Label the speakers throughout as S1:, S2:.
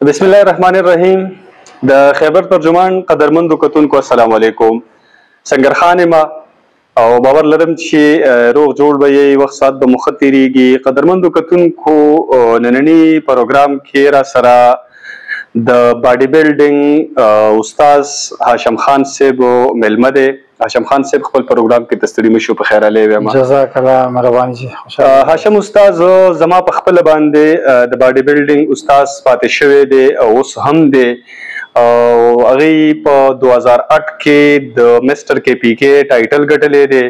S1: بسم الله الرحمن الرحیم. د خیبر ترجمان قدرمندو کتونکو السلام علیکم. سنگرخان ما او باور لرم چې روغ جوړ به یې وخت سات به مخ تیریږي. قدرمندو کتونکو نننی پروګرام کې را سره د باډي بلډینګ استاد هاشم خان صاحب ملمه دی. هاشم خان صاحب خپل پروګرام کې تستړي مشو په خیر علي ویم.
S2: جزاک الله مهرباني.
S1: هاشم استاد زما په خپل باندې د باډي بلډینګ استاد پاتې شوی دی او اوس هم دی. هغه په 2008 کې د مستر کې پی کې ټایټل ګټلې دی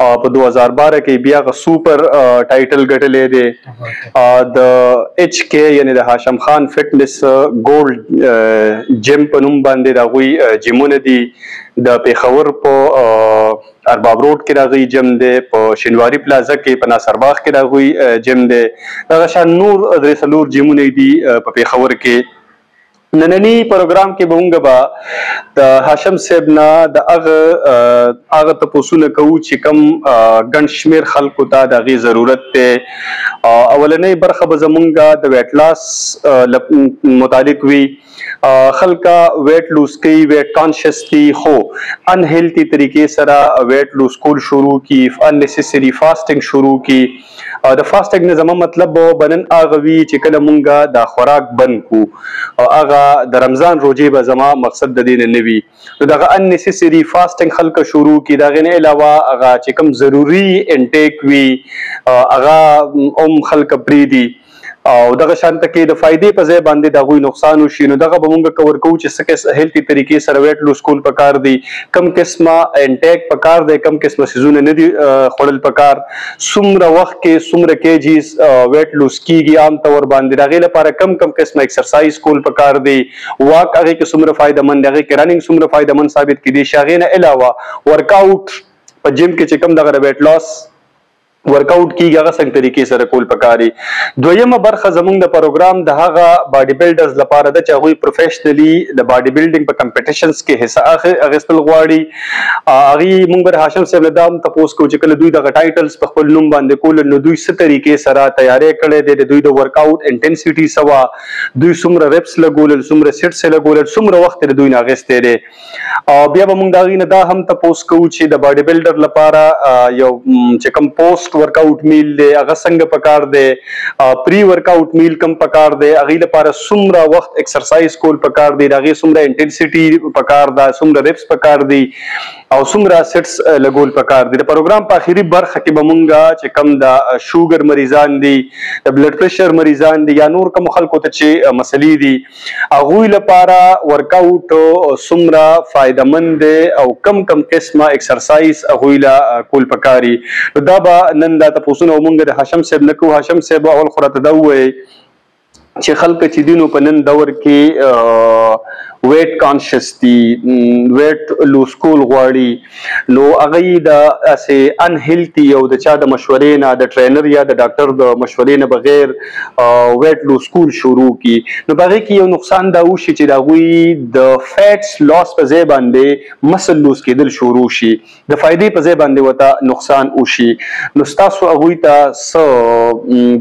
S1: او په 2012 کې بیا غ سوپر ټایټل ګټلې دی. د ایچ کې یعنی د هاشم خان فټنس ګولډ جیم په نوم باندې راغوي جیمونه دي. د پیښور په ارباب روډ کې راغوي جیم دی، په شینواري پلازا کې په ناصر باغ کې راغوي جیم دی. دغه شان نور درې څلور جیمونه دي په پیښور کې. نننی پروګرام کې به موږ به د هاشم صاحب نه د هغه تپوسونه کوو چې کوم ګڼ شمېر خلکو ته د هغې ضرورت دی. اولنۍ برخه به زمونږ د ویټ لاس متعلق وي. خلکه ویټ لوز کوي، ویټ کانشس دي، خو ان هیلتي طریقې سره ویټ لوز کول شروع کی، ان نیسیسري فاسټنګ شروع کی. د فاسټنګ نه زما مطلب بنن هغه وي چې کله مونږه د خوراک بند کو او هغه د رمضان روزې به زما مقصد د دې نه وي. نو دغه ان نیسیسري فاسټنګ خلک شروع کی. دغه نه علاوه هغه چې کوم ضروري انټیک وي هغه خلک پریدي او دغه شانته کې د فائدې په ځای باندې د غوي نقصان وشي. نو دغه به مونږ کور کوو چې څه هیلتي طریقې سره ویټ لوز کول پکار دي، کم قسمه انټیک پکار دی، کم قسمه سيزونه نه دي خوړل پکار، څومره وخت کې څومره کېجیز ویټ لوز کیږي عام طور باندې. دغه لپاره کم قسمه ایکسرسایز کول پکار دی، واک هغه کې څومره فائدہ مند، هغه کې رننګ څومره فائدہ مند ثابت کیدي. شاغې نه علاوه ورک اوټ په جیم کې چې کم دغه ویټ لاس ورکاوټ کیږي هغه څنګه طریقې سره کول پکاري. دویمه برخه زموږ د پروګرام د هغه باډي بلډرز لپاره د چې هغوی پروفیشنلی د باډي بلډینګ په کمپټیشنز کې حصہ اخیستل غواړي. هغې موږ به هاشم صاحب نه دا هم تپوس کوو چې کله دوی دغه ټایټلز په خپل نوم باندې کول نو دوی څه طریقې سره تیاری کړی دی، د دوی د ورکاوټ انټنسټي څه وه، دوی څومره ریپس لګولل، څومره سیټس یې لګولل، څومره وخت یې د دوی نه اخیستی دی. بیا به موږ د هغې نه دا هم تپوس کوو چې د باډي بلډر لپاره یو چې کوم پوسټ ورکاوټ میل دی هغه څنګه پکار دی، پری ورکاوټ میل کم پکار دی، هغې لپاره څومره وخت ایکسرسایز کول پکار دی، د هغې څومره انټنسټي پکار ده، څومره ریپس پکار دی او څومره سیټس لګول پکار دی. د پروګرام په اخري برخه کې به مونږ چې کم د شوګر مریضان دي، د بلډ پریشر مریضان دي یا نور کوم خلکو ته چې مسلې دي هغوی لپاره ورکاوټ څومره فایده مند دی او کم قسمه ایکسرسایز هغوی له کول پکاري. نو دا به نن دا تپوسونه مونږ د هاشم صاحب نه کوو. هاشم صاحب اول خو راته دا ووایي چې خلک چې دي نو په نن دور کې ویټ کانشس دي، ویټ لوز کول غواړي، نو هغوی د هسې ان هیلتي او د چا د مشورې نه، د ټرینر یا د ډاکټر د مشورې نه بغیر ویټ لوز کول شروع کی. نو په هغې کې یو نقصان دا وشي چې د هغوی د فیټس لاس په ځای باندې مسل لوز کېدل شروع شي، د فایدې په ځای باندې ورته نقصان وشي. نو ستاسو هغوی ته څه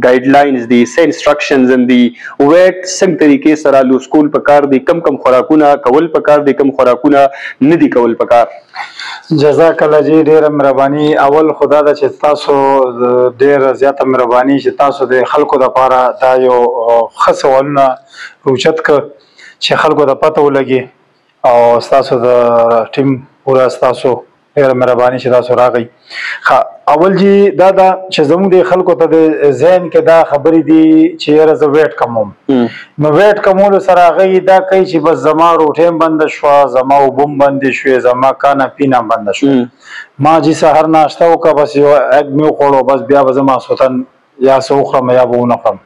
S1: ګایډ لاینز دي، څه انسټرکشنز دي، ویټ څنګه طریقې سره لوز کول پکار دي، کم خوراکونه کول پکار دي، کم خوراکونه نه دي کول پکار.
S2: جزاک الله جی، ډیره مهرباني. اول خدا ده چې تاسو ډیره زیاته مهرباني چې تاسو د خلکو دپاره دا یو ښه سوالونه اوچت کړ چې خلکو ته پته ولګي او ستاسو د ټیم پوره ستاسو ډیره مهرباني چې تاسو راغئ. اول جی دا ده چې زموږ د خلکو ته د ذهن کې دا خبرې دي چې یاره زه ویټ کموم. نو ویټ کمولو سره هغوی دا کوي چې بس زما روټۍ بنده شوه، زما اوبه هم بندې شوې، زما کانه پینه بنده شوه. ما جی سهار ناشته وکړه، بس یو اګ مې وخوړو، بس بیا به زه ماسخوتن یا څه وخورم یا به ونه خورم.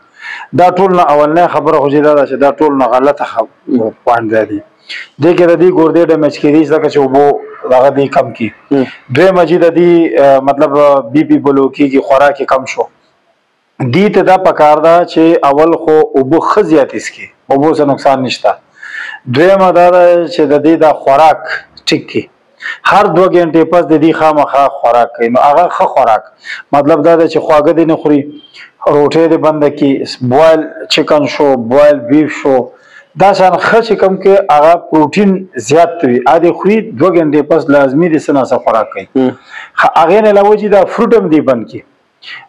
S2: دا ټول نه اولنۍ خبره خو چې دا ده چې دا ټول نه غلطه پوینټ دی. دې کې د دې ګردې ډیمیج کېدی ځکه چې اوبو دغه دی کم کی. دویمه چې د دې مطلب بی پی بلو کېږي، خوراک یې کم شو. دې ته دا پکار ده چې اول خو اوبه ښه زیات څښي، اوبو څه نقصان نشته. دویمه دا ده چې د دې دا خوراک ټیک کړي، هر 2 غنټې پس د دې خامخا خوراک کوي. نو هغه ښه خوراک مطلب دا ده چې خواږه دې نه خوري روټۍ دې بنده کړي، بوایل چکن شو، بوایل بیف شو، دا شان ښه چې کوم کې هغه پروټین زیات وي ا دې خوري 2 غنټې پس لازمي دې څه ناڅه خوراک کوي. هغې نه علاوه چې دا فروټ هم دې بند کړي.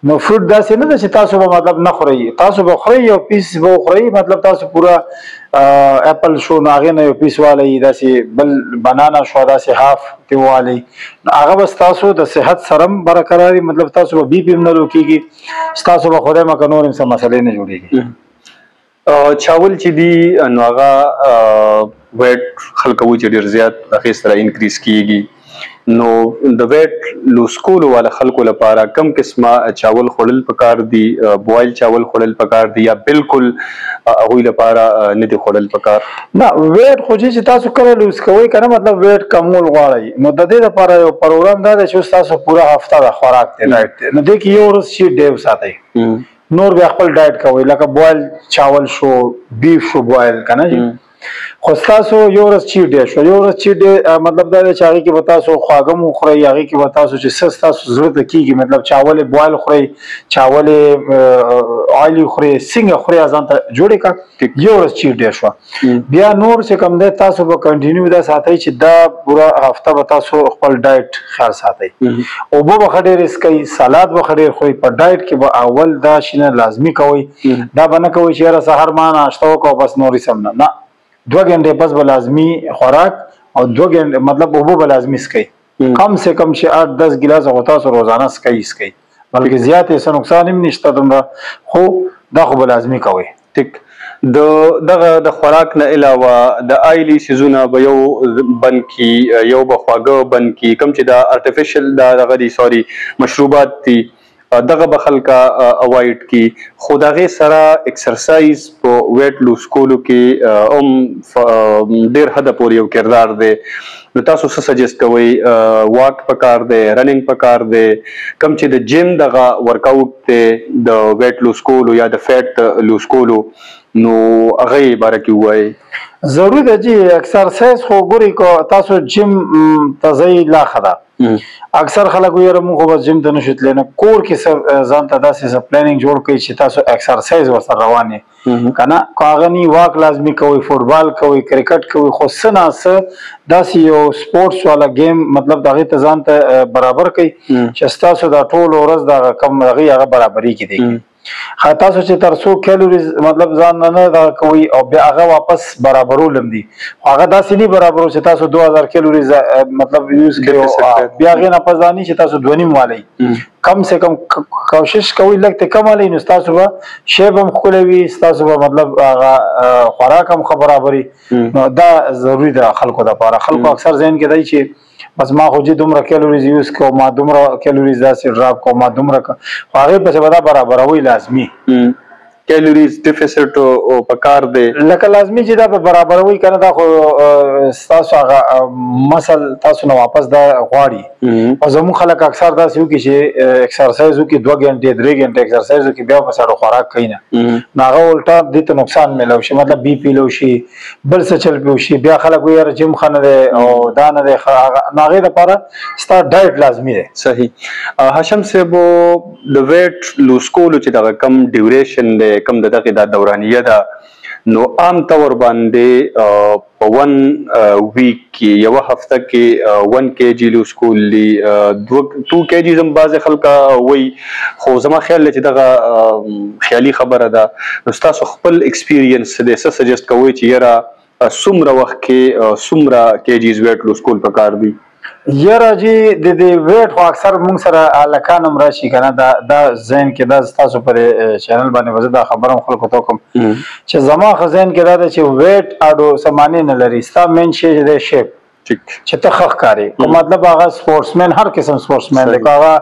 S2: نو فروټ داسې نه ده چې تاسو به مطلب نه خورئ، تاسو به خورئ یو پیس به خورئ، مطلب تاسو پوره اپل شو نو هغې نه یو پیس والی، داسې بل بنانا شو داسې هاف ترې والی، نو هغه به ستاسو د صحت سره هم برقراري، مطلب تاسو به بي پي هم نه لو کېږي، ستاسو به خدای مکه نور هم څه مسلې نه جوړېږي.
S1: چاول چې دي نو هغه ویټ خلک وایي چې ډېر زیات هغې سره انکریز کېږي، نو د ویټ لوس کولو والا خلکو لپاره کم قسمه چاول خوړل پکار دي؟ بوایل چاول خوړل پکار دي یا بالکل هغوی لپاره نه دي خوړل پکار؟
S2: نه ویټ خو چې تاسو کله لوس کوئ که نه، مطلب ویټ کمول غواړئ، نو د دې لپاره یو پروګرام دا دی چې تاسو پوره هفته د خوراک دی ډایټ دی، نو دې کې یو ورځ چیټ ډے وساتئ، نور بیا خپل ډایټ کوئ، لکه بوایل چاول شو، بیف شو بوایل که نه جي، خو ستاسو یو ورځ چیټ ډے شو. یو ورځ چیټ ډے مطلب دا دی چې هغې کې به تاسو خواږه مو خورئ، هغې کې به تاسو چې څه ستاسو زړه ته کېږي، مطلب چاول بوایل خورئ، چاول آیلي خورئ، څنګه خورئ ځان ته جوړې کړه. یو ورځ چیټ ډے شوه. بیا نور چې کوم دی تاسو به کنټینیو دا ساتئ چې دا پوره هفته به تاسو خپل ډایټ خیال ساتئ، اوبه به ښه ډېرې څښئ، سلاد به ښه ډېر خورئ، په ډایټ کې به اول دا شینه لازمي کوئ، دا به نه کوئ چې یاره سهار ما ناشته وکړه بس نور هېڅ هم نه، 2 غنټې پس به لازمي خوراک او 2 غنټې مطلب اوبه به لازمي څښئ، کم سے کم چې 8-10 ګیلاسه خو تاسو روزانه څښئ، بلکې زیات یې څه نقصان هم نشته دومره، خو دا خو به لازمي کوئ.
S1: ټیک. دغه د خوراک نه علاوه د آیلي سیزونه به یو بند کړي، یو به خواږه بند کړي، کوم چې د ارټیفیشل دغه دي سوري مشروبات دي دغه به خلکه اوایډ کړي، خو د هغې سره ایکسرسایز په ویټ لوس کولو کې هم ډېر حده پورې یو کردار دی. نو تاسو څه سجیسټ کوئ؟ واک پکار دی، رننګ پکار دی، کوم چې د جیم دغه ورک آوټ دی د ویټ لوس کولو یا د فیټ لوس کولو، نو هغې باره کې ووایئ.
S2: ضروري ده چې اکسرسایز خو ګورئ که تاسو جیم ته ځئ لا ښه ده. اکثر خلک وایي یاره موږ خو بس جیم ته نشو تللی، نه کور کې ځان ته داسې څه پلانینګ جوړ کړئ چې تاسو اکسرسایز ورسره روان یې که نه، که هغه نی واک لازمي کوئ، فوټبال کوئ، کرکټ کوئ، خو څه ناڅه داسې یو سپورټس والا گیم مطلب د هغې ته ځان ته برابر کړئ چې ستاسو دا ټوله ورځ د هغه کم هغې هغه برابرېږي دی. تاسو چې تر څو کیلوریز مطلب ځان نه دغه کوئ او بیا هغه واپس برابرول هم دي، خو هغه داسې نه برابرو چې تاسو 2000 کیلوریز مطلب یوز کړئ، بیا هغې نه پس دا نه چې تاسو 2.5 والی، کم سے کم کوشش کوئ لږ ته کم والی، نو ستاسو به شیب هم ښکلی وي، ستاسو به مطلب هغه خوراک هم ښه برابري. نو دا ضروري ده خلکو دپاره. خلکو اکثر ذهن کې دی چې بس ما خو دومره کیلوریز یوز کوم، ما دومره کیلوریز داسې ډراپ کوم، ما دومره خو هغې پسې به دا برابروئ لازمي.
S1: کیلوریز ډیفیسټ او پکار دی
S2: لکه لازمي چې دا به برابروئ که نه، دا خو ستاسو هغه مسل تاسو نه واپس دا غواړي. او زموږ خلک اکثر داسې وکړي چې ایکسرسایز وکړي 2 غنټې 3 غنټې ایکسرسایز وکړي، بیا ورپسې خوراک کوي نه، نو هغه الټا دې ته نقصان میلاو شي، مطلب بي پي لو شي، بل څه چل پې وشي، بیا خلک وایي یاره جیم ښه نه دی او دا نه دی ښه، نو هغې دپاره ستا ډایټ لازمي دی.
S1: صحیح. هاشم صاحب د ویټ لوس کولو چې دغه کم ډیوریشن دی، کم د دغې دا دورانیه ده، نو عام طور باندې په 1 ویک کې یوه هفته کې 1 kg لوس کول دي، 2 kg هم بعضې خلکه وایي، خو زما خیال دی چې دغه خیالي خبره ده. نو ستاسو خپل ایکسپیرینس دی، څه سجیسټ کوئ چې یاره څومره وخت کې څومره kgs ویټ لوس کول پکار دي؟
S2: یاره جی د دې ویټ خو اکثر موږ سره هلکان هم راشي که نه، دا ذهن کې دا ستاسو پر چینل باندې به زه دا خبره هم خلکو ته وکړم چې زما ښه ذهن کې دا ده چې ویټ اډو څه معنی نه لري، ستا مین شی چې دی شیپ، چې ته ښه ښکارې، خو مطلب هغه سپورټسمین هر قسم سپورټسمین دی، که هغه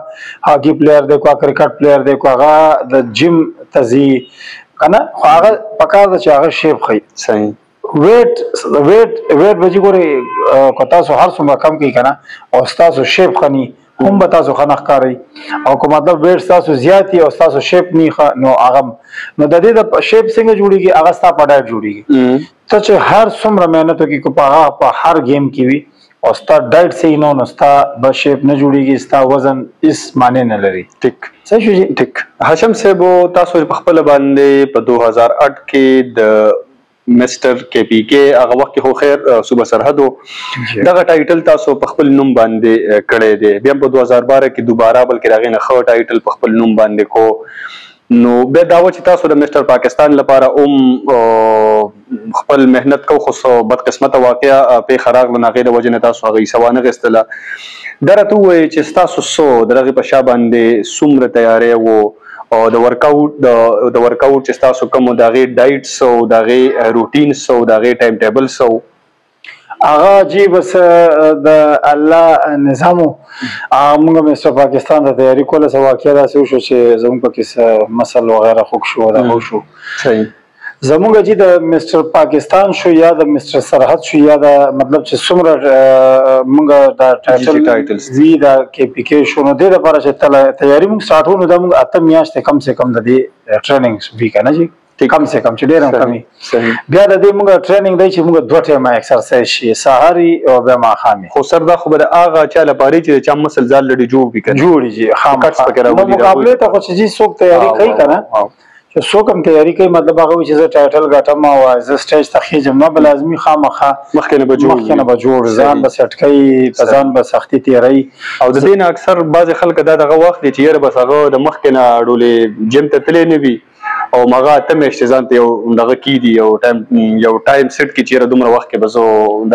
S2: هاکي پلیر دی، که کرکټ پلیر دی، که هغه د جیم ته ځي که نه، خو هغه پکار ده چې هغه شیپ ښیي.
S1: صحیح.
S2: ویټ به چې ګورئ که تاسو هر څومره کم کوئ که نه او ستاسو شیپ ښه ني هم به تاسو ښه نه ښکارئ، او که مطلب ویټ ستاسو زیات وي او ستاسو شیپ ني ښه، نو هغه نو د دې د شیپ څنګه جوړېږي هغه ستا په ډایټ جوړېږي. ته چې هر څومره محنت وکړي که په هغه په هر گیم کې وي او ستا ډایټ صحیح نه نو ستا به شیپ نه جوړیږي، ستا وزن هیڅ معنی نه لري.
S1: ټیک
S2: صحیح شو جی.
S1: ټیک. هاشم صاحب تاسو په خپل باندې په 2008 کې د مسټر کے پی کې هغه وخت خو خیر صوبه سرحدو دغه ټایټل تاسو په خپل نوم باندې کړی دی، بیا په 2012 کې دوباره بلکې هغه نه خو ټایټل په خپل نوم باندې کو، نو بیا دا و چې تاسو د مسټر پاکستان لپاره خپل مهنت کو، خو بدقسمته واقعا په خراغ لناغې د وجه نه تاسو هغه سوانه غستله. درته وایي چې تاسو سو دغه په شا باندې څومره تیارې وو او د ورکاوټ چې تاسو کوم د غي ډایټ سو د غي روټین سو د غي ټایم ټیبل سو
S2: هغه جی بس د الله نظامو موږ مستر پاکستان ته تیاری کوله. سو واقعا دا شو چې زموږ پکې مسل وغیرہ خوښ شو دا هو شو.
S1: صحیح.
S2: زمونږ جی د مستر پاکستان شو یا د مستر سرحد شو یا د مطلب چې څومره مونږ د ټایټل وی د کې پی کې شو، نو د لپاره چې تیاری مونږ ساتو نو د مونږ اته میاشتې کم سے کم د دې ټریننګ وی کنه جی، کم سے کم چې ډیر هم کمی. بیا د دې مونږ ټریننګ دی چې مونږ 2 ټیمه ایکسرسایز شي، سحری او بیا ماښامي.
S1: خو سر دا خو به هغه چا لپاره چې چا مسل ځال لړي جوړ وکړي
S2: جوړي جی خامخا مقابله ته خو چې جی څوک تیاری کوي کنه چې څوک هم تیاری کوي، مطلب هغه چې زه ټایټل ګټم او زه سټیج ته خېجم نو به لازمي خامخا
S1: مخکې نه به جوړ
S2: ځان به سټ کوي، په ځان به سختي تیری.
S1: او د دې نه اکثر بعض خلک دا دغه وخت دی چې یاره بس هغه د مخکې نه ډولې جیم ته تللی نه وي او مغه ته میاشتې ځان ته یو دغه کیدي یو ټایم سیټ کې چیرې دومره وخت کې به زه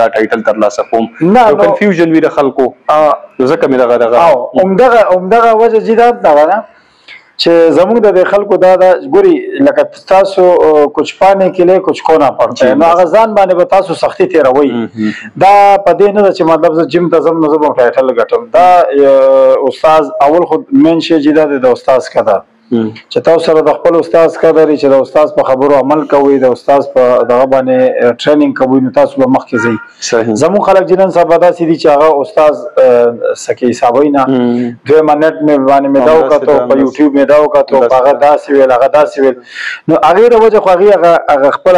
S1: دا ټایټل ترلاسه کوم، یو کنفیوژن وي د خلکو ځکه مې دغه
S2: همدغه وجه جي دغه نه چې زموږ د خلکو دا ګوري لکه تاسو کچھ پانے کې له کچھ کونا پڑتا ہے، نو غزان باندې به تاسو سختي تیروي. دا پدې نه چې مطلب زه جیم ته زم نو زه ټایټل ګټم، دا استاد اول خود مین شي جدا د استاد کده چې تاسو سره د خپل استاد قدر چې د استاد په خبرو عمل کوئ، د استاد په دغه باندې ټریننګ کوئ، نو تاسو به مخکې ځئ. زموږ خلک جنن صاحب داسې دي چې هغه استاد سکه حسابوي نه دوی منټ مې باندې مې دا وکړو، په یوټیوب مې دا وکړو، هغه داسې ویل هغه داسې ویل، نو هغه د وجه خو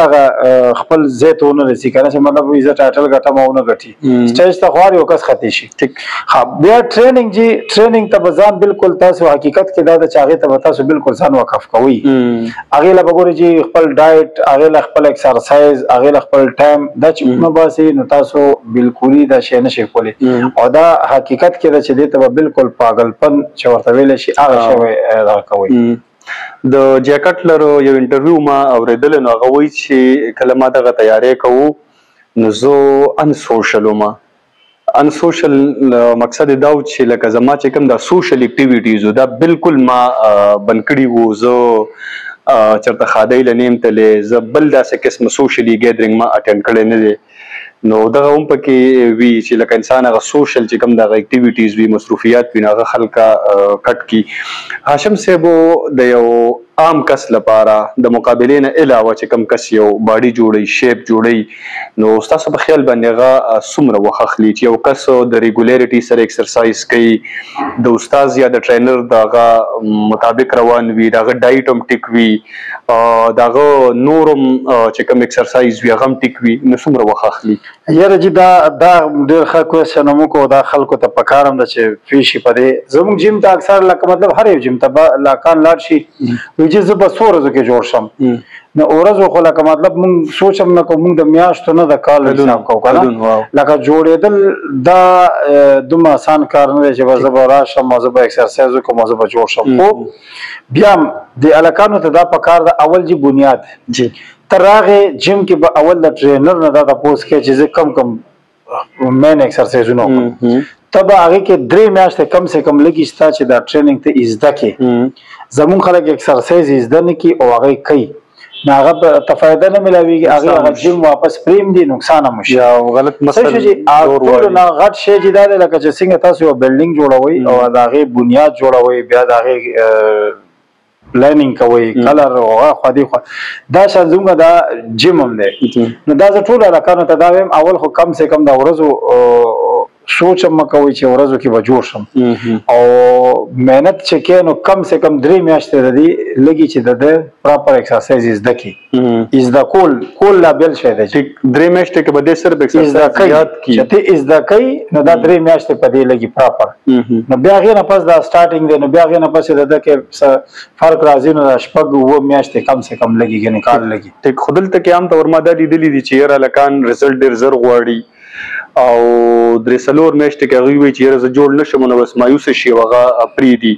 S2: هغه خپل زیتونه لسی کنه چې مطلب یې ټایټل ګټم او نه ګټي سټیج ته خوار یو کس ختی شي. ها بیا ټریننګ جی ټریننګ ته بزان بالکل تاسو حقیقت کې دا د چاغه ته تاسو بالکل ځان وقف کوي، هغه له وګورئ چې خپل ډایټ، هغه له خپل ایکسرسایز، هغه له خپل ټایم دا چې نو باسي نو تاسو بالکل دا شی نشئ کولی. او دا حقیقت کې دا چې دې ته بالکل پاگلپن چې ورته ویل شي هغه شی دا کوي.
S1: د جاکټ لرو یو انټرویو ما اوریدل نو هغه وایي چې کله ما دغه تیاری کوو نو زه ان سوشل ما ان سوشل مقصد دا و چې لکه زما چې کوم دا سوشل اکټیویټیز دا بالکل ما بند کړي وو، زه چرته خادای لنیم تلې، زه بل داسې قسم سوشلی ګیدرینګ ما اټینډ کړی نه دی. نو دغه هم پکې وی چې لکه انسان هغه سوشل چې کوم دغه اکټیویټیز وي مصروفیات وي هغه خلکا کټ کی. هاشم صاحب د یو عام کس لپاره د مقابله نه علاوه چې کوم کس یو باډي جوړي شیپ جوړي، نو تاسو په خیال باندې هغه څومره وخت اخلي چې یو کس د ریګولیریټي سره ایکسرسایز کوي، د استاد یا د ټرینر دغه مطابق روان وي، دغه ډایټ هم ټیک وي، دغه نورم چې کوم ایکسرسایز وي هغه هم ټیک وي، نو څومره وخت اخلي؟
S2: یاره جی دا ډېر ښه کوېسچن مو کو، دا خلکو ته پکارم ده چې فیشي په دې زموږ جیم ته اکثر لکه مطلب هر یو جیم ته لاکان لاړ شي وایي چې زه به څو ورځو کې جوړ شم، نو ورځو خو لکه مطلب مونږ سوچ هم نه کوو، مونږ د میاشتو نه د کال حساب کوو که نه، لکه جوړېدل دا دومره اسان کار نه دی چې به زه به راشم او زه به ایکسرسایز وکړم او زه به جوړ شم. خو بیا هم د هلکانو ته دا پکار ده اول جی بنیاد تر هغې جیم کې به اول د ټرینر نه دا تپوس کوي چې زه کم مین ایکسرسایزونه وکړم، ته به هغې کې 3 میاشتې کم سے کم لږي شته چې دا ټریننګ ته زده کړې. زمونږ خلک ایکسرسایز زده نه کړي او هغه کوي نو هغه ته فایده نه ملاویږي، هغه جیم واپس پرېږدي نقصان هم شي
S1: او غلط مسل
S2: ټولو نه غټ شی چې دا دی لکه چې څنګه تاسو یو بلډینګ جوړوئ او د هغې بنیاد جوړوئ، بیا د هغې پلانینګ کوئ، کلر او هغه خوا دې خوا، دا شان زموږ دا جیم هم دی. نو دا زه ټولو هلکانو ته دا وایم اول خو کم سے کم د ورځو سوچ هم کوي چې ورځو کې به جوړ شم او مهنت چې کې نو کم سے کم 3 میاشتې د دې لګي چې د پراپر ایکسرسایز زده کی زده کول لا بل شي دی
S1: 3 میاشتې کې به د صرف ایکسرسایز یاد کی
S2: چې ته زده کوي نو دا 3 میاشتې په دې لګي پراپر نو بیا غیر نه پس دا سٹارټینګ دی نو بیا غیر نه پس د کې فرق راځي نو شپږ و میاشتې کم سے کم لګي کې نکال لګي
S1: ټیک خودل ته کې عام تور ماده لیدلې دي چې را لکان رزلټ ډیر زر غواړي او درې څلور میاشتې کې هغوی وایي چې زه جوړ نشم نو بس مایوس شي هغه پرېږدي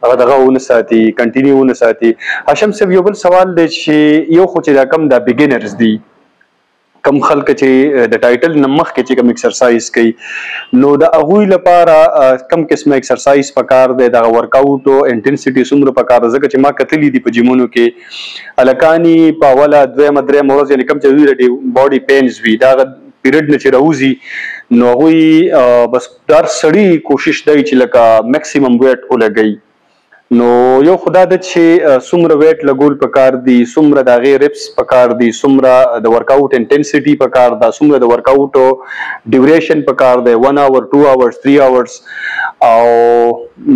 S1: هغه دغه ونه ساتي کنټینیو ونه ساتي. هاشم صاحب یو بل سوال دی چې یو خو چې دا کم دا بګینرز دي کم خلک چې د ټایټل نه مخکې چې کوم ایکسرسایز کوي نو د هغوی لپاره کم قسمه ایکسرسایز پکار دی دغه ورک اوټ او انټنسټي څومره پکار ده ځکه چې ما کتلي دي په جیمونو کې هلکاني په اوله دویمه درېیمه ورځ یعنې کم چې دوی باډي پینز وي دا پیریډ نه چې راوځي نو هغوی بس هر سړي کوشش دی چې لکه میکسیمم ویټ ولګوي نو یو خدا ده چې څومره ویټ لګول پکار دي څومره د هغې ریپس پکار دي څومره د ورک اوټ انټنسټي پکار ده څومره د ورک اوټ ډیوریشن پکار دی 1 اور 2 اورز 3 اورز او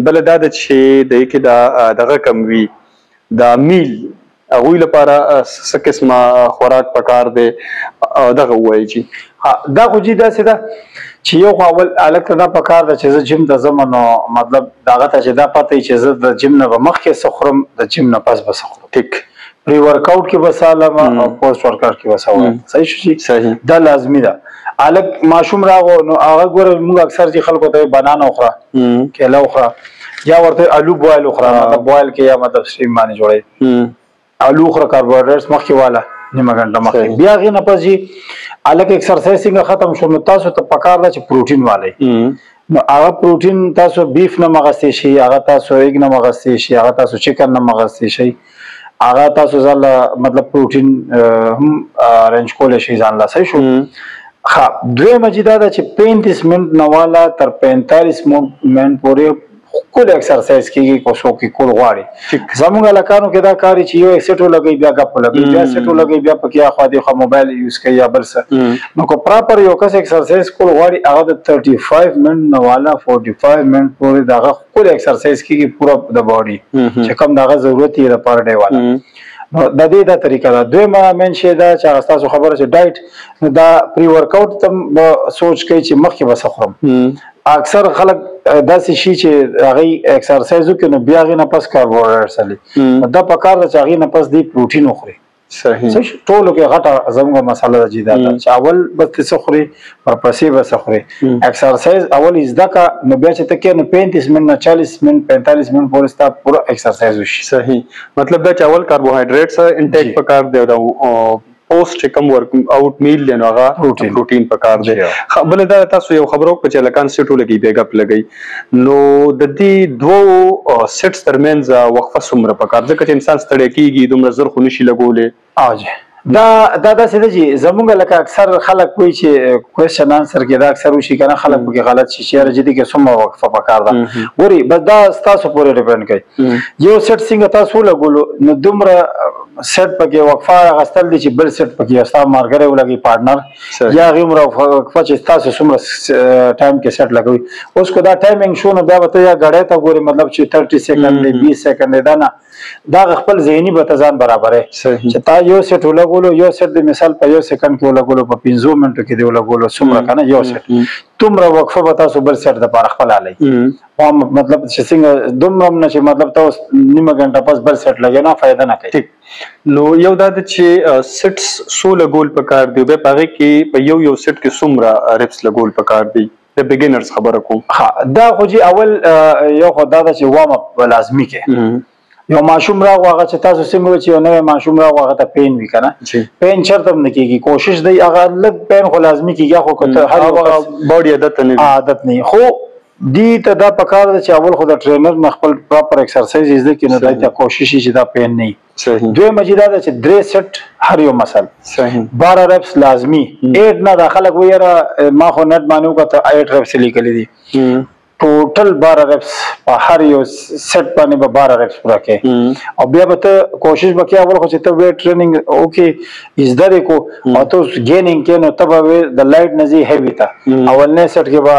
S1: بله دا ده چې د کې دا دغه کم وي دا میل هغوی لپاره څه قسمه خوراک پکار دی دغه ووایي چې
S2: دا خو جي داسې ده چې یو خو اول هلک ته دا پکار ده چې زه جیم ته ځم نو مطلب د هغه ته چې دا پته وي چې زه د جیم نه به مخکې څه خورم د جیم نه پس به څه خورم
S1: ټیک
S2: پری ورک اوټ کې به څه هلم او پوسټ ورک اوټ کې به څه ووایم صحیح شو چې
S1: صحیح
S2: دا لازمي ده هلک ماشوم راغو نو هغه ګوره موږ اکثر چې خلکو ته بنانه وخوره کیله وخوره یا ورته الو بوایل وخوره مطلب بوایل کې یا مطلب سټیم باندې جوړوي الو وخوره کاربوهایډریټس مخکې واله نیمه ګنټه مخکې بیا هغې نه پس چې هلک ایکسرسایز څنګه ختم شو نو تاسو ته پکار ده چې پروټین والئ نو هغه پروټین تاسو بیف نه مغستی شي هغه تاسو ایګ نه مغستی شي هغه تاسو چکن نه مغستی شي هغه تاسو ځان مطلب پروټین هم ارینج کولی شي ځان له صحیح شو ښه دویمه چې دا ده چې 35 منټ نه والا تر 45 منټ پورې کول ایکسرسایز کیږي کو څوک کول غواړي زموږ هلکانو کې دا کار چې یو سیټ ولګوي بیا ګپ ولګوي بیا سیټ ولګوي بیا پکې اخوا دېخوا موبایل یوز کوي یا بل څه نو که پراپر یو کس ایکسرسایز کول غواړي هغه د 35 منټ نه والا 45 منټ پورې د هغه کول ایکسرسایز کیږي پوره د باډي چې کوم د هغه ضرورت یې د پر ډے والا نو د دې دا طریقه ده دویمه مین شی دا چې هغه ستاسو خبره چې ډایټ نو دا پری ورک اوټ ته سوچ کوي چې مخکې به څه خورم اکثر خلک داسې شي چې هغې ایکسرسایز وکړي نو بیا هغې نه پس کاربوهایډریټس هلي دا پکار ده چې هغې نه پس دی پروټین وخوري
S1: صحیح
S2: ټولو کې غټه زموږ مسله ده چې دا ده چې اول به ته څه خوري ورپسې به څه خوري ایکسرسایز اول زده کړه نو بیا چې ته کې نو 35 منټ نه 40 منټ 45 منټ پورې ستا پوره ایکسرسایز وشي
S1: صحیح مطلب دا چې اول کاربوهایډریټس انټیک پکار دی او پوسټ چې کوم ورک اوټ میل دی نو هغه پروټین پکار دی بل دا تاسو یو خبرو په چې لکان سیټو لګي بیا ګپ لګي نو د دې دوه سیټس ترمنځ وقفه څومره پکار ځکه چې انسان ستړی کیږي دومره زر خو نشي لګولی
S2: دا داسې ده چې زموږ لکه اکثر خلک وایي چې کوېشن انسر کې دا اکثر وشي که نه خلک پکې غلط شي چې یاره جدي کې څومره وقفه پکار ده ګورئ بس دا ستاسو پورې ډیپینډ کوي یو سیټ څنګه تاسو ولګولو نو دومره سیټ پکې وقفه اخیستل دي چې بل سیټ پکې ستا ملګری ولګوي پارټنر یا هغې عمره وقفه چې تاسو څومره ټایم کې سیټ لګوي اوس که دا ټایمینګ شو نو بیا به ته یا ګړی ته ګورې مطلب چې 30 سیکنډ دی 20 سیکنډ دی دا نه دا خپل ذهني به ته ځان برابرې چې تا یو سیټ ولګولو یو سیټ د مثال په یو سیکنډ کې ولګولو په 15 منټو کې دی ولګولو څومره که نه یو سیټ دومره وقفه به تاسو بل سیټ دپاره خپل هلئ مطلب چې څنګه دومره نه چې مطلب ته اوس نیمه ګنټه پس بل سیټ لګوي نه فایده نه کوي
S1: نو یو دا ده چې سیټس څو لګول پکار دی بیا په هغې کې په یو سیټ کې څومره ریپس لګول پکار دی د بګینرز خبره کوم
S2: دا خو چې اول یو خو دا ده چې وارم اپ لازمي کې یو ماشوم راغو هغه چې تاسو څنګه وایي چې یو نوی ماشوم راغو هغه ته پین وي که نه پین چېرته هم نه کېږي کوشش دی هغه لږ پین خو لازمي کېږي خو که ته هر وخت
S1: باډي
S2: عادت نه خو دې ته دا پکار ده چې اول خو د ټرینر نه خپل پراپر ایکسرسایز زده کړي نو دای ته کوشش وي چې دا پین نه وي دویمه چې دا ده چې 3 سیټ هر یو مثل 12 ریپس لازمي 8 نه دا خلک وایي یاره ما خو نټ باندې وکړه 8 ریپس لیکلي دي ټوټل 12 ریپس په هر یو سیټ باندې به 12 ریپس پوره کوي او بیا به ته کوشش وکړې اول خو چې ته ویټ ټریننګ اوکې زده دې کو او ته گینینګ کې نو ته به د لایټ نه ځي هیوي ته اولنې سیټ کې به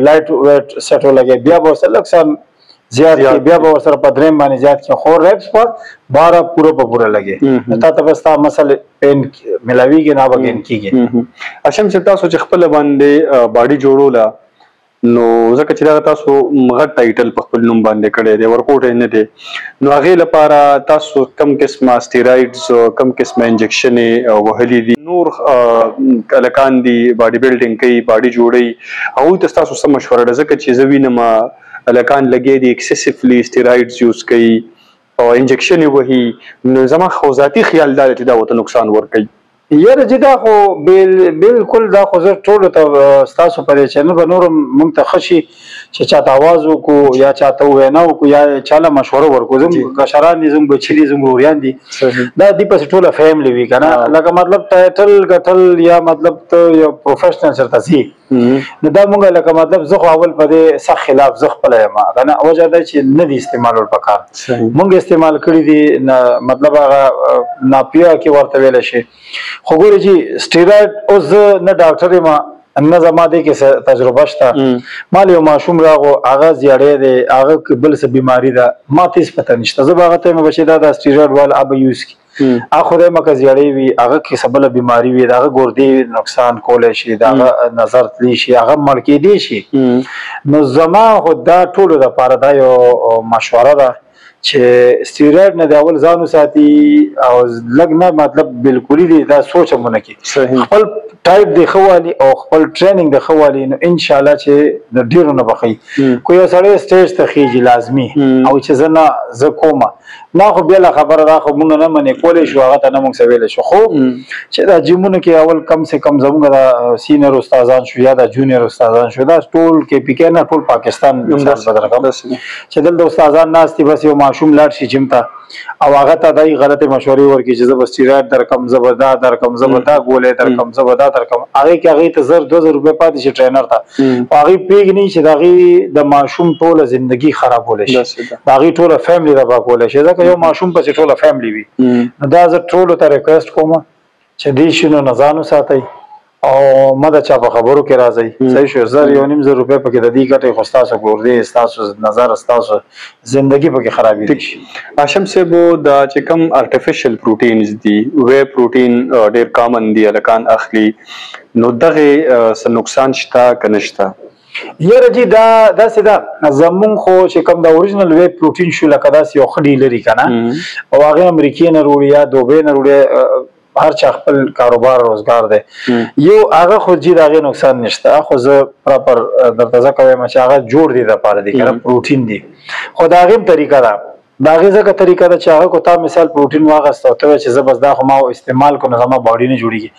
S2: لایټ ویټ سیټ ولګي بیا به ورسره لږ څه زیات کې بیا به ورسره په درېم باندې زیات کې خو ریپس په 12 پوره لګي تا ته بس تا مسله پین ملاویږي نه به ګین کېږي
S1: هاشم چې تاسو چې خپل باندې باډي جوړوله نو ځکه چې دا تاسو غټ ټایټل په خپل نوم باندې کړی دی ورکوټ نه دی نو هغې لپاره تاسو کم قسمه سټیرایډز کم قسمه انجکشن وهلي دي نور هلکان دي باډي بلډینګ کوي باډي جوړوي هغوی ته ستاسو څه مشوره ده ځکه چې زه وینم هلکان لګیا دي اکسیسفلي سټیرایډز یوز کوي او انجکشن یې وهي نو زما خو ذاتي خیال دا دی چې دا ورته نقصان ورکوي
S2: یاره چې دا خو بالکل دا خو زه ټولو ته ستاسو په دې چینل به نور موږ ته ښه شي چې چاته آواز وکړو یا چاته وینا وکړو یا چاله مشوره ورکړو زموږ کشران دي زموږ بچي دي زموږ وروریان دي دا دې پسې ټوله فیملي وي که نه لکه مطلب ټایټل ګټل یا مطلب ته یو پروفیشنل چېرته ځي نو دا مونږ لکه مطلب زه خو اول په دې سخت خلاف زه خپله یم که نه وجه دا چې نه دي استعمالول پکار مونږ استعمال کړي دي مطلب هغه ناپیه کې ورته ویلی شي خو ګورې چې سټیرایډ اوس زه نه ډاکټر یم نه زما دې کې تجربه شته مال یو ماشوم راغو هغه زیړی دی هغه بل څه بیماري ده ما ته هېڅ پته نشته زه به هغه ته یم بچې دا سټیرایډ والا هغه به یوز کړي هغه خدای مکه زیړی وي هغه کې څه بله بیماري وي د هغه ګردې نقصان کولی شي د هغه نظر تللی شي هغه مړ کېدی شي نو زما خو دا ټولو دپاره دا یو مشوره ده چې سټیرایډ نه د اول ځان وساتي او لږ نه مطلب بالکلي دی دا سوچ هم ونه کړي خپل ټایپ دی ښه والي او خپل ټریننګ د ښه والي نو انشاءالله چې د ډېرو نه به ښي کو یو سړی سټیج ته خیږي لازمي او چې زه نه زه کومه ما خو بیا له خبره دا خو مونږ نه منې کولی شو هغه ته نه مونږ څه ویلی شو خو چې دا جیمونو کې اول کم سے کم زمونږ دا سینیر استادان شو یا دا جونیر استادان شو دا ټول کې پی کې نه ټول پاکستان مثال به درکړم چې دلته استادان ناست دي بس یو ماشوم لاړ شي جیم ته او هغه ته دای غلطه مشورې ورکړي چې زه به سټیرایډ درکم زه به دا درکم زه به دا ګولۍ درکم زه به دا درکم هغې کې هغې ته 1000-2000 روپۍ پاتې شي ټرینر ته خو هغې پرېږدي چې د هغې د ماشوم ټوله زندګي خرابولی شي د هغې ټوله فیملي تباه کولی شي ځکه یو ماشوم پسې ټوله فیملي وي نو دا زه ټولو ته ریکویسټ کوم چې دې شنو نه ځان وساتئ او مه د چا په خبرو کې راځئ صحیح شو 1,000-1,500 روپۍ پکې د دې ګټې خو ستاسو ګردې ستاسو نظر ستاسو زندګي پکې خرابېدی شي
S1: هاشم صاحب دا چې کوم ارټیفیشل پروټینز دي وی پروټین ډېر کامن دي هلکان اخلي نو دغې څه نقصان شته که نشته
S2: یاره جی دا داسې ده زمونږ خو چې کوم د اوریجنل وی پروټین شو لکه داسې یو ښه ډیلري که نه او هغې امریکې نه روړي یا دوبۍ نه روړي هر چا خپل کاروبار روزګار دی یو هغه خو جی د هغې نقصان نشته خو زه پراپر درته ځکه وایم چې هغه جوړ دی دپاره دی که نه پروټین دی خو د هغې هم طریقه ده د هغې ځکه طریقه ده چې هغه کو تا مثال پروټین واخیسته او ته وایې چې زه بس دا خو ما استعمال کړو نو زما باډي نه جوړېږي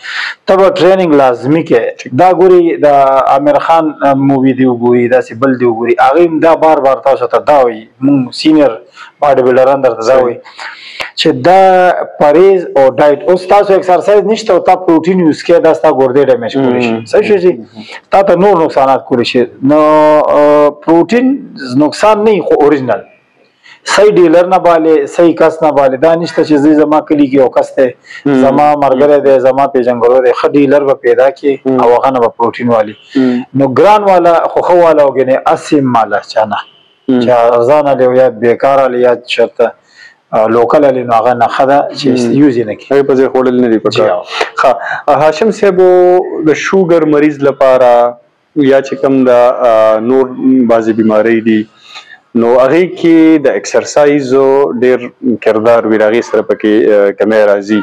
S2: ته به ټریننګ لازمي کې دا ګوري د عامر خان مووي دی وګوري داسې بل دی وګوري هغې هم دا بار بار تاسو ته دا وایي مونږ سینیر باډي بلډران درته دا وایي چې دا پریز او ډایټ اوس تاسو ایکسرسایز نشته او تا پروټین یوز کړئ دا ستا ګردې ډیمیج کولی شي صحیح شو چې تا ته نور نقصانات کولی شي نو پروټین نقصان نه خو اوریجنل صحیح ډیلر نه بالې صحیح کس نه بالې دا نشته چې زه زما کلي کې یو کس دی زما ملګری دی زما پیژنګلو دی ښه ډیلر به پیدا کړي او هغه نه به پروټین والي نو ګران والا خو ښه والا وګڼې اسیم ماله چا نه چې ارزانه دی یا بېکاره دی یا چېرته لوکل علی نو هغه نه ښه ده چې یوز یې نه کړي
S1: هغې په ځای خوړل نه دي پکار ښه هاشم صاحبو د شوګر مریض لپاره یا چې کوم د نور بعضې بیمارۍ دي نو هغې کې د ایکسرسایزو ډېر کردار وي د هغې سره پکې کمی راځي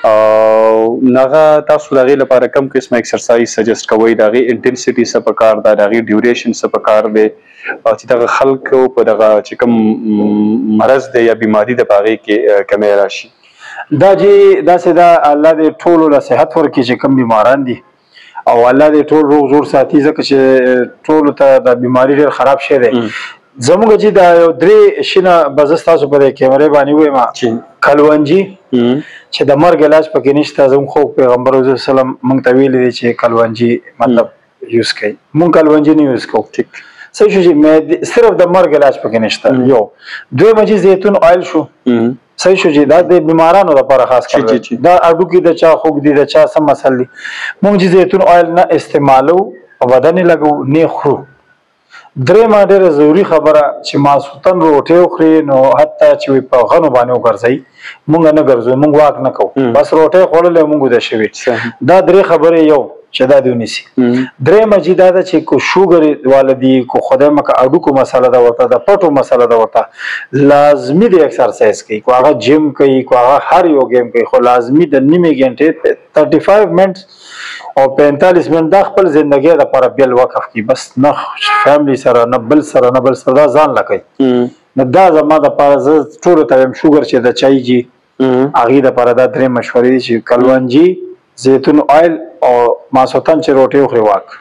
S1: هغه تاسو د هغې لپاره کم قسمه ایکسرسایز سجست کوئ د هغې انټنسټي څه پکار ده د هغې ډیوریشن څه پکار دی چې دغه خلکو په دغه چې کوم مرض دی یا بیماري ده په هغې کې کمی راشي
S2: دا چې داسې ده الله دې ټولو له صحت ورکړي چې کوم بیماران دي او الله دې ټول روغ جوړ ساتي ځکه چې ټولو ته د بیماري ډېر خراب شی دی زموږ چې دا یو 3 شینه به زه ستاسو په دې کیمرې باندې ووایم کلونجي چې د مرګ علاج پکې نشته زموږ خو پیغمبر صلی الله علیه وسلم موږ ته ویلي دی چې کلونجي مطلب یوز کوي مونږ کلونجي نه یوز کوو صحیح شو چې صرف د مرګ علاج پکې نشته یو دویمه چې زیتون آیل شو صحیح شو چې دا د بیمارانو لپاره خاص کار دی دا اډوکي د چا خوږ دي د چا سم مسل دي مونږ چې زیتون آیل نه استعمالو په بدن لګو نه خورو درېمه ډېره ضروري خبره چې ماسوتن روټۍ وخوري نو حتی چې په غنو باندې وګرځئ مونږ نه ګرځو مونږ واک نه کوو بس روټۍ خوړلې مونږ د شوي دا درې خبرې یو چې دا دی ونیسي درېمه چې دا ده چې کو شوګر والا دي کو خدای مکه اډوکو مسله ده ورته د پټو مسله ده ورته لازمي د ایکسرسایز کوي کو هغه جیم کوي کو هغه هر یو گیم کوي خو لازمي د نیمه غنټې 35 منټ او 45 منټ د خپل ژوندۍ لپاره بیل وقف کی بس نه فیملی سره نه بل سره نه بل سره ځان لکای نو دا زما د لپاره زه ټول ته شوګر چې د چای جی اغه د لپاره دا درې مشورې دي چې کلوانجی زیتون آیل او ماسوتن چې روټي خوري واک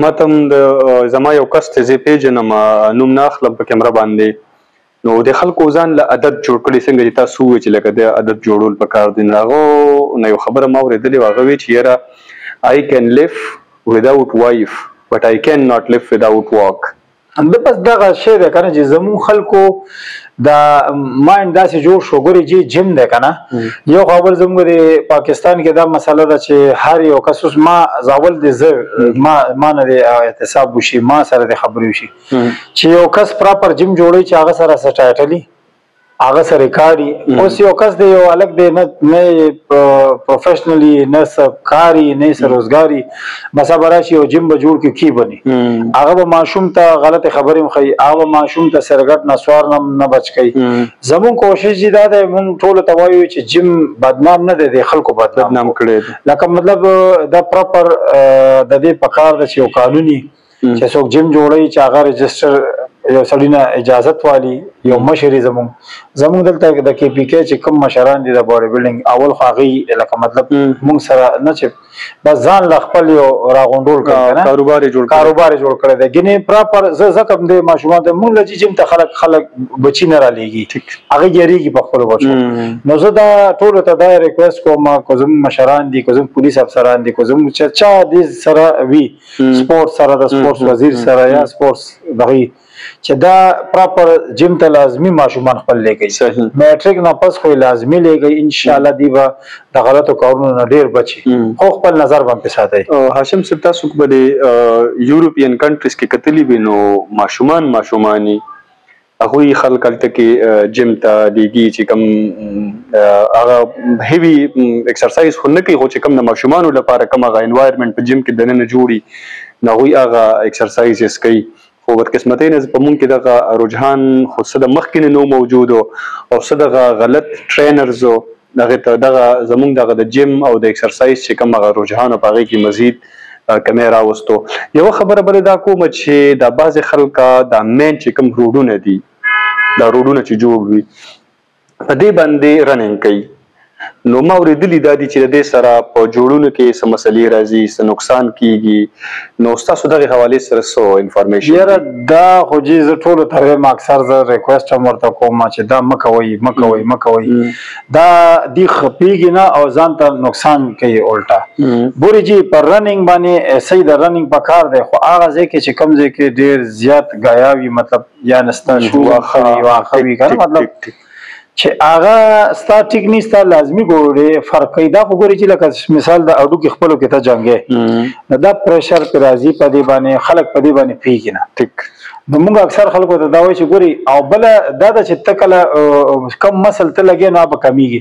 S1: ماتم د زما یو کس ته زی پیجنم نوم نه خپل په کیمرا باندې نو د خلکو ځان له عادت جوړ کړي څنګه چې تاسو چې لکه د عادت جوړول پکار دي ناغو نه یو خبره ما ورېدلې واغه وی چې یاره I can live without wife but I cannot live without work
S2: د بس دغه شی ده کنه چې زمون خلکو دا ماین داسې جوړ شو ګوري چې جیم ده کنه یو خبر زموږ د پاکستان کې دا مسله ده چې هر یو کس ما زاول دي زه ما نه د احتساب وشي ما سره د خبرې وشي چې یو کس پراپر جیم جوړي چې هغه سره سټایټلی هغه سره کاری اوس یو کس دی یو الګ دی نه پروفیشنلی نه سبکاری نه سروزګاری مسابره شي او جیم به جوړ کی بني هغه به ماشوم ته غلط خبرې مخې هغه ماشوم ته سرګټ نسوار نه بچ کی زمون کوشش دی دا مونږ ټول ته وایو چې جیم بدنام نه دی خلکو بدنام کړي لکه مطلب دا پراپر د دې پکار د یو قانوني چې څوک جیم جوړي چې هغه رجستر یو سړی نه اجازت والی یو مشري زمون دلته د کې پی کې چې کوم مشران دي د باډي بلډینګ اول خاغي لکه مطلب مونږ سره نه چې بس ځان خپل یو راغونډول کړي کاروبار جوړ کړي د ګینه پراپر زکم د ماشومان د مونږ لږ جیم ته خلک بچی نه را لېږي هغه یریږي په خپل بچو نو زه دا ټول ته دا ریکوست کوم کوم مشران دي کوم پولیس افسران دي کوم چې چا دې سره وی سپورت سره د سپورت وزیر سره یا سپورت دغه چې دا پراپر جیم ته لازمی ماشومان خپل لګي میټریک نه پس خو لازمی لګي ان شاء الله دی به د غلطو کارونو نه ډیر بچي خو خپل نظر باندې ساتي
S1: هاشم صاحب تاسو په د یورپین کنټریز کې کتلی بینو ماشومانی هغه خلک الته کې جیم ته دیږي چې کوم هغه هیوی ایکسرسایز خو نه کوي خو چې کوم د ماشومانو لپاره کوم هغه انوایرنمنت په جیم کې دنه جوړي نو هغه ایکسرسایزز کوي خو بدقسمتۍ نه په مونږ کې دغه رجحان خو څه د مخکې نه موجود او څه دغه غلط ټرینرز دغه زمونږ دغه د جیم او د ایکسرسایز چې کوم هغه رجحان په هغې کې مزید کمی راوستو یوه خبره بلې دا کوم چې دا بعضې خلکه دا مین چې کوم روډونه دي دا روډونه چې جوړ وي په دې باندې رننګ کوي نو ما اورېدلي دا دي چې د دې سره په جوړونو کې څه مسلې راځي څه نقصان کیږي نو ستاسو دغې حوالې سره څه انفارمیشن
S2: یاره دا خو جی زه ټولو ته وایم اکثر زه ریکویسټ هم ورته کوم چې دا مه کوئ دا دی خپېږي نه او ځان ته نقصان کوي الټا بوري جی پر رننګ باندې صحیح د رننګ په کار دی خو هغه ځای کې چې کوم ځای کې ډېر زیات ګایاوي مطلب یا نستا شو واخوي کنه مطلب چې هغه ستا ټیک نه ستا لازمي ګوري فرق کوي دا خو ګوري چې لکه مثال د اډو کې خپلو کې ته جنګې نو دا پریشر پې راځي په دې باندې خلک په دې باندې پوهېږي نه ټیک نو موږ اکثر خلکو ته دا وایي چې ګوري او بله دا ده چې ته کله کم مسل ته لګې نو هغه به کمیږي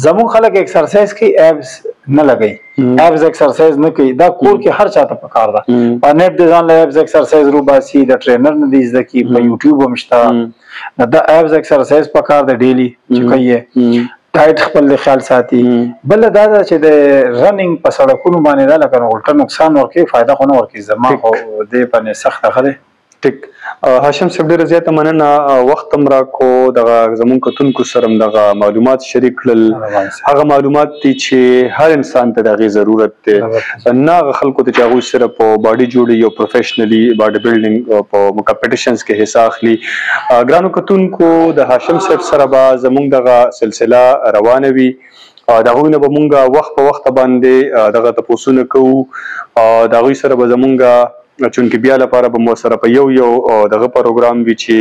S2: زموږ خلک ایکسرسایز کوي ایبس نه لګوي ایبس ایکسرسایز نه کوي دا کور کې هر چاته پکار ده په نیټ د ځان له ایبس ایکسرسایز روباسي د ټرینر نه دی زده کي په یوټیوب هم شته دا ایبس ایکسرسایز پکار ده ډیلی چې کوي ډایټ خپل خیال ساتي بل دا چې د رننګ په سړکونو باندې دا لکه الټا نقصان ورکوي فایده خو نه ورکوي زما خو دې باندې سخته ښه دی
S1: ټیک هاشم صاحب ډېره زیاته مننه وخت هم راکو دغه زموږ کتونکو سره هم دغه معلومات شریک کړل هغه معلومات دي چې هر انسان ته د هغې ضرورت دی نه هغه خلکو ته چې هغوی سره په باډي جوړي او پروفیشنلي باډي بلډینګ په کمپټیشنز کې حصه اخلي ګرانو کتونکو د هاشم صاحب سره به زموږ دغه سلسله روانه وي د هغوی نه به مونږ وخت په وخت باندې دغه تپوسونه کوو د هغوی سره به زمونږ چونکې بیا لپاره به مو سره په یو دغه پروګرام وي چې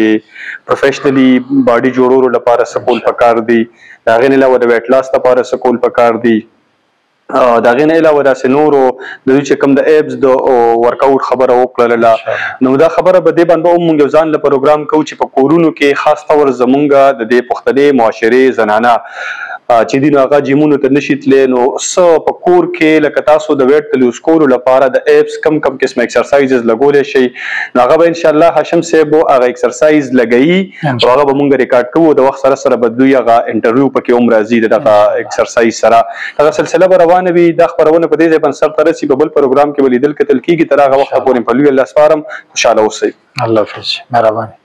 S1: پروفیشنلی باډي جوړولو لپاره څه کول پکار دي، د هغې نه علاوه د ویټ لاس لپاره څه کول پکار دي، د هغې نه علاوه داسې نورو د دوی چې کوم د ایبس د ورکاوټ خبره وکړله، نو دا خبره به دې باندې به هم مونږ یو ځان له پروګرام کوو چې په کورونو کې خاص طور زمونږ د دې پښتنې معاشرې زنانه چې دي نو هغه جیمونو ته نشي تللی، نو څه په کور کې لکه تاسو د ویټ د لوز کولو لپاره د ایبس کم قسمه ایکسرسایزز لګولی شئ، نو هغه به انشاءالله هاشم صاحب هغه ایکسرسایز لګوي او هغه به مونږ ریکارډ کوو، د وخت سره سره به دوی هغه انټرویو پکې هم راځي د دغه ایکسرسایز سره، هغه سلسله به روانه وي. دا خپرونه په دې ځای باندې سرته رسي، په بل پروګرام کې به لیدل کتل کېږي، تر هغه وخته پورې په لوی الله سپارم، خوشحاله اوسئ.
S2: الله حافظ، مهرباني.